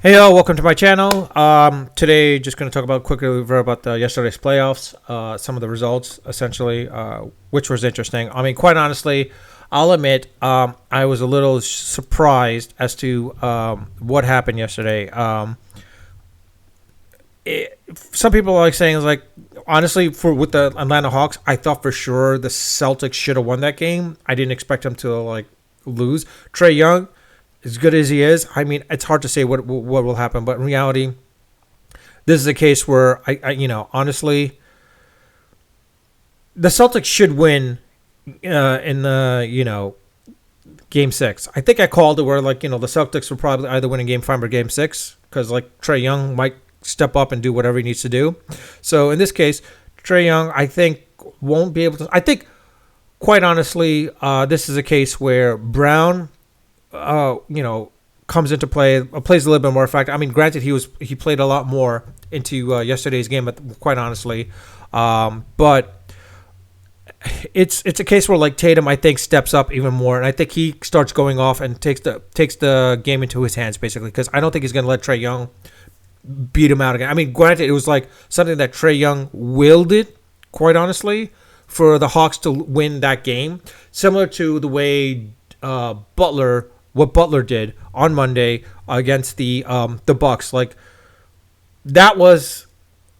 Hey y'all, welcome to my channel. Today, just going to talk about quickly about the yesterday's playoffs, some of the results, essentially, which was interesting. I mean, quite honestly, I'll admit I was a little surprised as to what happened yesterday. Some people are like saying is like honestly for with the Atlanta Hawks, I thought for sure the Celtics should have won that game. I didn't expect them to like lose. Trey Young, as good as he is, I mean, it's hard to say what will happen. But in reality, this is a case where honestly, the Celtics should win in the game six. I think I called it where the Celtics will probably either win in game five or game six because like Trey Young might step up and do whatever he needs to do. So in this case, Trey Young, I think won't be able to. I think quite honestly, this is a case where Brown comes into play, plays a little bit more effect. I mean, granted, he played a lot more into yesterday's game, but quite honestly, but it's a case where like Tatum, I think, steps up even more, and I think he starts going off and takes the game into his hands basically because I don't think he's going to let Trey Young beat him out again. I mean, granted, it was like something that Trey Young willed it, quite honestly, for the Hawks to win that game, similar to the way what Butler did on Monday against the Bucks. Like that was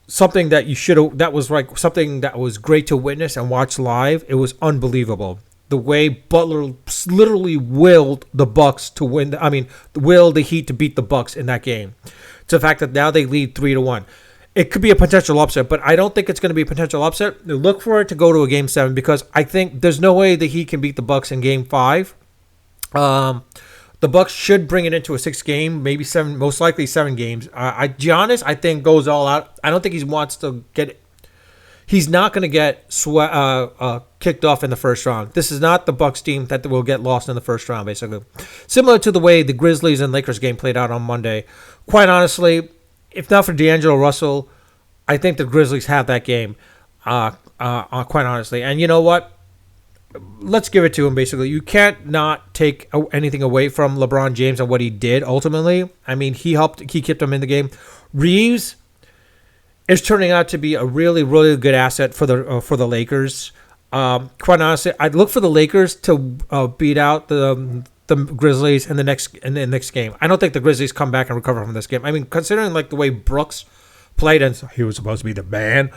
something that you should have. That was like something that was great to witness and watch live. It was unbelievable the way Butler literally willed the Bucks to win. I mean, willed the Heat to beat the Bucks in that game. To the fact that now they lead 3-1. It could be a potential upset, but I don't think it's going to be a potential upset. Look for it to go to a game seven because I think there's no way the Heat can beat the Bucks in game five. The Bucks should bring it into a 6-game, maybe 7, most likely 7 games. Giannis, I think, goes all out. I don't think he wants to get. He's not going to get kicked off in the first round. This is not the Bucks team that will get lost in the first round, basically. Similar to the way the Grizzlies and Lakers game played out on Monday. Quite honestly, if not for D'Angelo Russell, I think the Grizzlies have that game. Quite honestly, and you know what? Let's give it to him, basically. You can't not take anything away from LeBron James and what he did ultimately. I mean, he kept him in the game. Reeves is turning out to be a really, really good asset for the Lakers. Quite honestly, I'd look for the Lakers to beat out the Grizzlies in the next game. I don't think the Grizzlies come back and recover from this game. I mean, considering like the way Brooks played and he was supposed to be the man,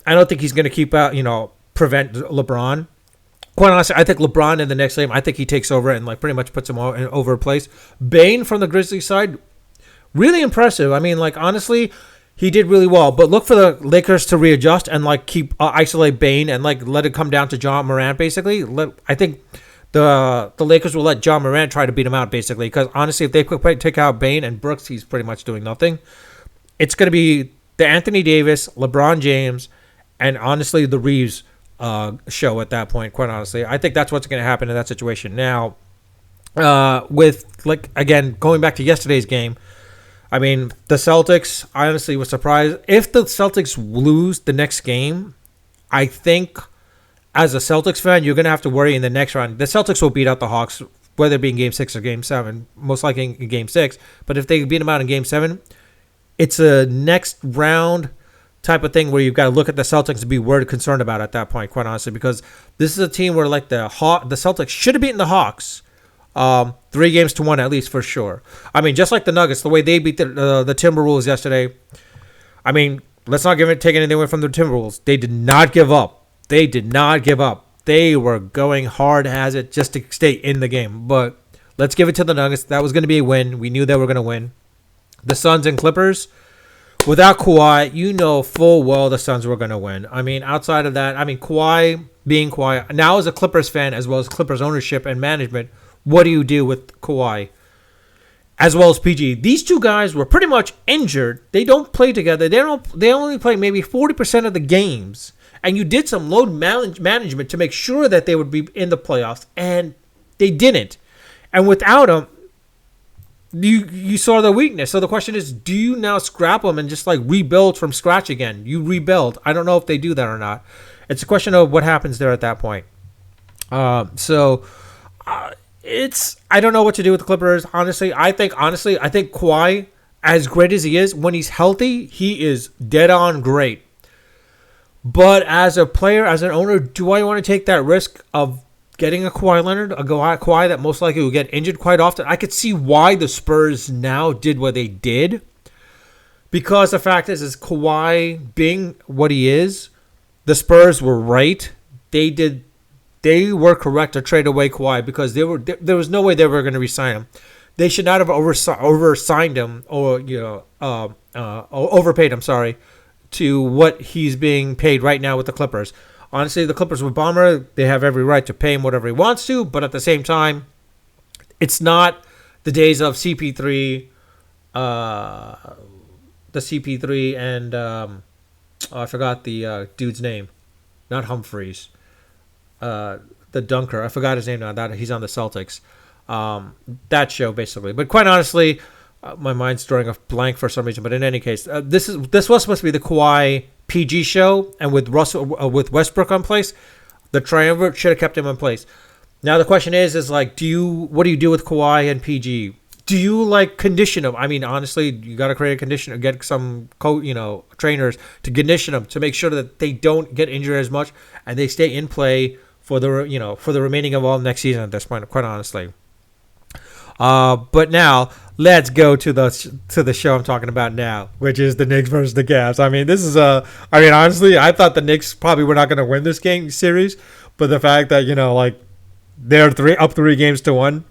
I don't think he's going to prevent LeBron. Quite honestly, I think LeBron in the next game, I think he takes over and like pretty much puts him over a place. Bane from the Grizzlies side, really impressive. I mean, like honestly, he did really well. But look for the Lakers to readjust and like keep isolate Bane and like let it come down to John Morant. Basically, I think the Lakers will let John Morant try to beat him out basically because honestly, if they take out Bane and Brooks, he's pretty much doing nothing. It's going to be the Anthony Davis, LeBron James, and honestly the Reeves show at that point. Quite honestly, I think that's what's going to happen in that situation. Now, with like again going back to yesterday's game, I mean the Celtics. I honestly was surprised if the Celtics lose the next game. I think as a Celtics fan, you're going to have to worry in the next round. The Celtics will beat out the Hawks, whether it be in game 6 or game 7. Most likely in game 6. But if they beat them out in game 7, it's a next round type of thing where you've got to look at the Celtics to be worried concerned about at that point, quite honestly, because this is a team where like the Celtics should have beaten the Hawks 3-1 at least for sure. I mean, just like the Nuggets, the way they beat the Timberwolves yesterday. I mean, let's not take anything away from the Timberwolves. They did not give up. They were going hard as it just to stay in the game. But let's give it to the Nuggets. That was going to be a win. We knew they were going to win. The Suns and Clippers. Without Kawhi, you know full well the Suns were going to win. I mean, outside of that, I mean, Kawhi being Kawhi. Now as a Clippers fan, as well as Clippers ownership and management, what do you do with Kawhi? As well as PG. These two guys were pretty much injured. They don't play together. They only play maybe 40% of the games. And you did some load management to make sure that they would be in the playoffs. And they didn't. And without them, you saw the weakness. So the question is, do you now scrap them and just like rebuild from scratch again? You rebuild. I don't know if they do that or not. It's a question of what happens there at that point. I don't know what to do with the Clippers. I think Kawhi as great as he is, when he's healthy, he is dead on great. But as a player, as an owner, do I want to take that risk of getting a Kawhi Leonard, a Kawhi that most likely will get injured quite often? I could see why the Spurs now did what they did. Because the fact is Kawhi being what he is, the Spurs were right. They were correct to trade away Kawhi because there was no way they were going to re-sign him. They should not have oversigned him or overpaid him. Sorry, to what he's being paid right now with the Clippers. Honestly, the Clippers with Bomber, they have every right to pay him whatever he wants to, but at the same time, it's not the days of CP3, the CP3 and I forgot the dude's name, not Humphreys, the dunker. I forgot his name now. That he's on the Celtics. That show basically, but quite honestly. My mind's drawing a blank for some reason, but in any case, this was supposed to be the Kawhi PG show, and with with Westbrook on place, the triumvirate should have kept him in place. Now the question is like, what do you do with Kawhi and PG? Do you like condition them? I mean, honestly, you got to create a conditioner, get some trainers to condition them to make sure that they don't get injured as much and they stay in play for the remaining of all next season at this point. Quite honestly. But now let's go to the show I'm talking about now, which is the Knicks versus the Cavs. I mean, honestly, I thought the Knicks probably were not going to win this game series, but the fact that they're 3-1,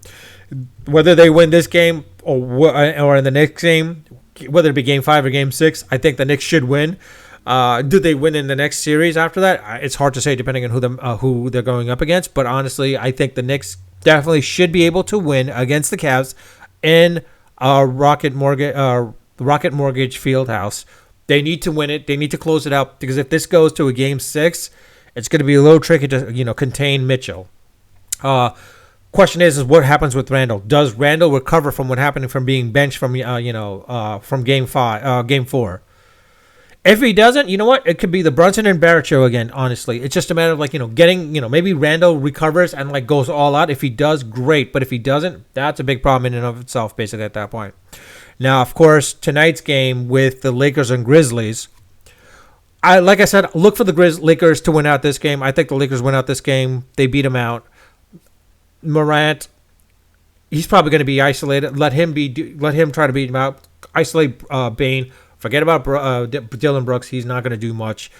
whether they win this game or in the next game, whether it be Game 5 or Game 6, I think the Knicks should win. Do they win in the next series after that? It's hard to say depending on who they're going up against. But honestly, I think the Knicks definitely should be able to win against the Cavs in Rocket Mortgage Fieldhouse. They need to win it. They need to close it out because if this goes to a Game 6, it's going to be a little tricky to contain Mitchell. Question is what happens with Randall? Does Randall recover from what happened from being benched from Game 4? If he doesn't, you know what? It could be the Brunson and Barrett show again, honestly. It's just a matter of, getting, maybe Randall recovers and, goes all out. If he does, great. But if he doesn't, that's a big problem in and of itself, basically, at that point. Now, of course, tonight's game with the Lakers and Grizzlies, like I said, look for the Lakers to win out this game. I think the Lakers win out this game. They beat them out. Morant, he's probably going to be isolated. Let him try to beat him out. Isolate Bane. Forget about Dylan Brooks. He's not going to do much.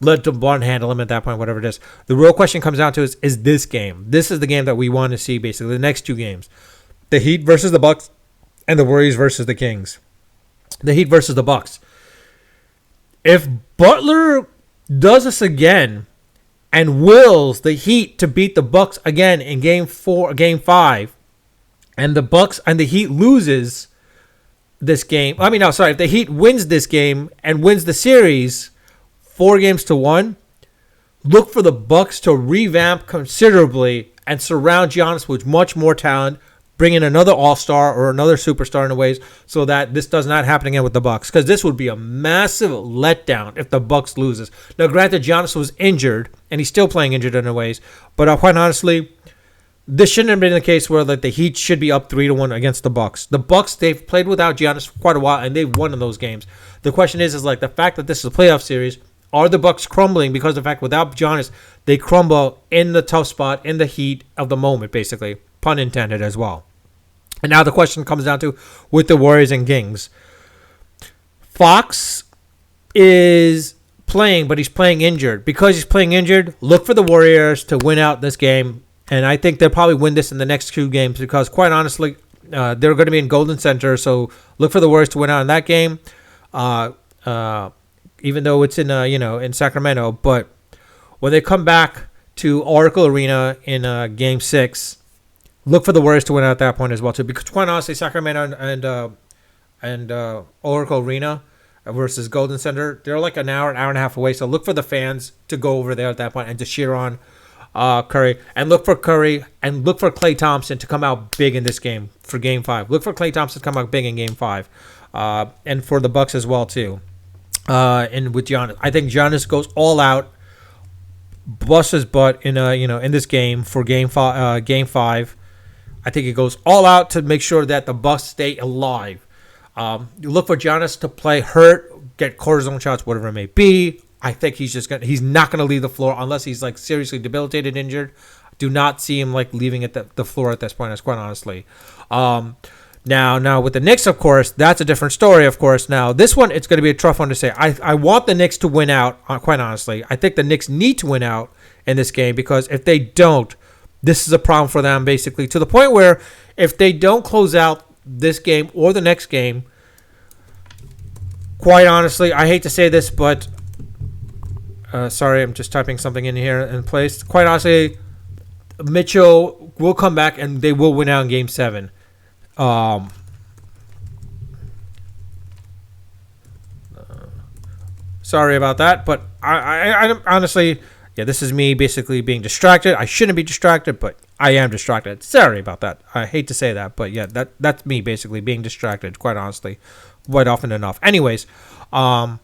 Let DeBron handle him at that point, whatever it is. The real question comes down to is this game. This is the game that we want to see, basically, the next two games. The Heat versus the Bucks and the Warriors versus the Kings. The Heat versus the Bucks. If Butler does this again and wills the Heat to beat the Bucks again in Game 5, and the Bucks and the Heat loses this game. If the Heat wins this game and wins the series 4-1, look for the Bucks to revamp considerably and surround Giannis with much more talent, bring in another all-star or another superstar in a ways so that this does not happen again with the Bucks, because this would be a massive letdown if the Bucks loses. Now, granted, Giannis was injured and he's still playing injured in a ways, but quite honestly, this shouldn't have been the case where the Heat should be up 3-1 against the Bucks. The Bucks, they've played without Giannis for quite a while, and they've won in those games. The question is the fact that this is a playoff series, are the Bucks crumbling because of the fact without Giannis, they crumble in the tough spot, in the heat of the moment, basically. Pun intended as well. And now the question comes down to with the Warriors and Kings. Fox is playing, but he's playing injured. Because he's playing injured, look for the Warriors to win out this game. And I think they'll probably win this in the next 2 games because, quite honestly, they're going to be in Golden Center. So look for the Warriors to win out in that game, even though it's in Sacramento. But when they come back to Oracle Arena in Game 6, look for the Warriors to win out at that point as well too. Because, quite honestly, Sacramento and Oracle Arena versus Golden Center, they're like an hour and a half away. So look for the fans to go over there at that point and to cheer on Curry, and look for Klay Thompson to come out big in this game for Game 5. Look for Klay Thompson to come out big in Game 5, and for the Bucks as well too. And with Giannis, I think Giannis goes all out, busts his butt in this game for Game 5. I think he goes all out to make sure that the Bucks stay alive. You look for Giannis to play hurt, get cortisone shots, whatever it may be. I think he's not gonna leave the floor unless he's like seriously debilitated, injured. Do not see him like leaving at the floor at this point. That's quite honestly. Now with the Knicks, of course, that's a different story. Of course, now this one it's going to be a tough one to say. I want the Knicks to win out. Quite honestly, I think the Knicks need to win out in this game because if they don't, this is a problem for them basically to the point where if they don't close out this game or the next game, quite honestly, I hate to say this, but sorry, I'm just typing something in here in place. Quite honestly, Mitchell will come back and they will win out in Game 7. Sorry about that, but I honestly, yeah, this is me basically being distracted. I shouldn't be distracted, but I am distracted. Sorry about that. I hate to say that, but yeah, that's me basically being distracted, quite honestly, quite often enough. Anyways, I'm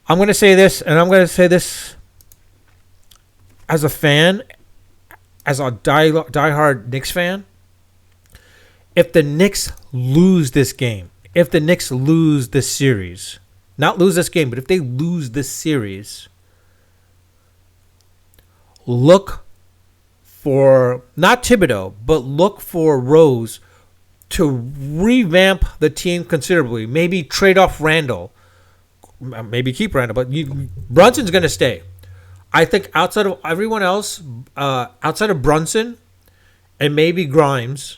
going to say this, and I'm going to say this as a fan, as a diehard Knicks fan. If the Knicks lose this game, if the Knicks lose this series, not lose this game, but if they lose this series, look for, not Thibodeau, but look for Rose to revamp the team considerably. Maybe trade off Randall. Maybe keep Randall, but Brunson's going to stay. I think outside of everyone else, outside of Brunson and maybe Grimes,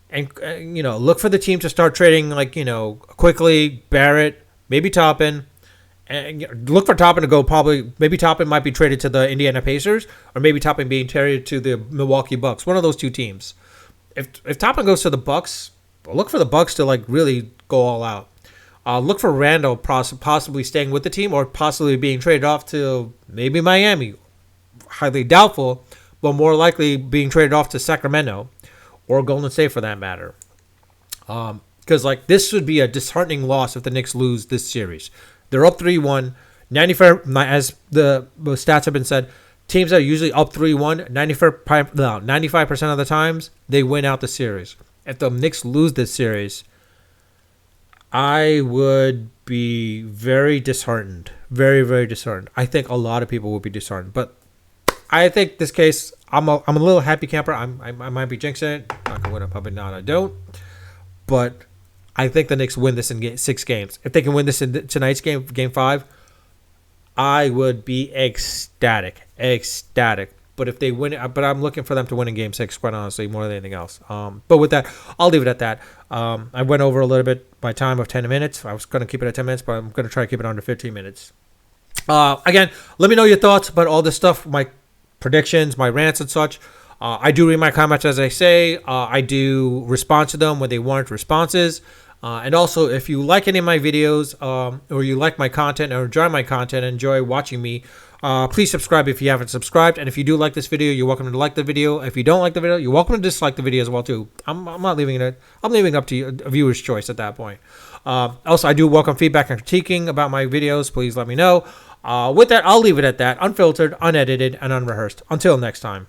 and look for the team to start trading quickly Barrett, maybe Toppin, and look for Toppin to go. Probably maybe Toppin might be traded to the Indiana Pacers, or maybe Toppin being traded to the Milwaukee Bucks. One of those two teams. If Toppin goes to the Bucks, look for the Bucks to really go all out. Look for Randall possibly staying with the team or possibly being traded off to maybe Miami. Highly doubtful, but more likely being traded off to Sacramento or Golden State for that matter. Because this would be a disheartening loss if the Knicks lose this series. They're up 3-1. 95, as the stats have been said, teams that are usually up 3-1, 95% of the times, they win out the series. If the Knicks lose this series, I would be very disheartened. Very, very disheartened. I think a lot of people would be disheartened. But I think this case, I'm a little happy camper. I might be jinxing it. Not gonna win it, probably not. I don't. But I think the Knicks win this in 6 games. If they can win this in tonight's game, Game 5, I would be ecstatic. But if they win it, but I'm looking for them to win in Game 6, quite honestly, more than anything else. But with that, I'll leave it at that. I went over a little bit my time of 10 minutes. I was going to keep it at 10 minutes, but I'm going to try to keep it under 15 minutes. Again, let me know your thoughts about all this stuff, my predictions, my rants and such. I do read my comments, as I say. I do respond to them when they warrant responses. And also, if you like any of my videos or you like my content or enjoy my content, enjoy watching me, please subscribe if you haven't subscribed. And if you do like this video, you're welcome to like the video. If you don't like the video, you're welcome to dislike the video as well too. I'm not leaving it. I'm leaving it up to you, a viewer's choice at that point. Also, I do welcome feedback and critiquing about my videos. Please let me know. With that, I'll leave it at that. Unfiltered, unedited, and unrehearsed. Until next time.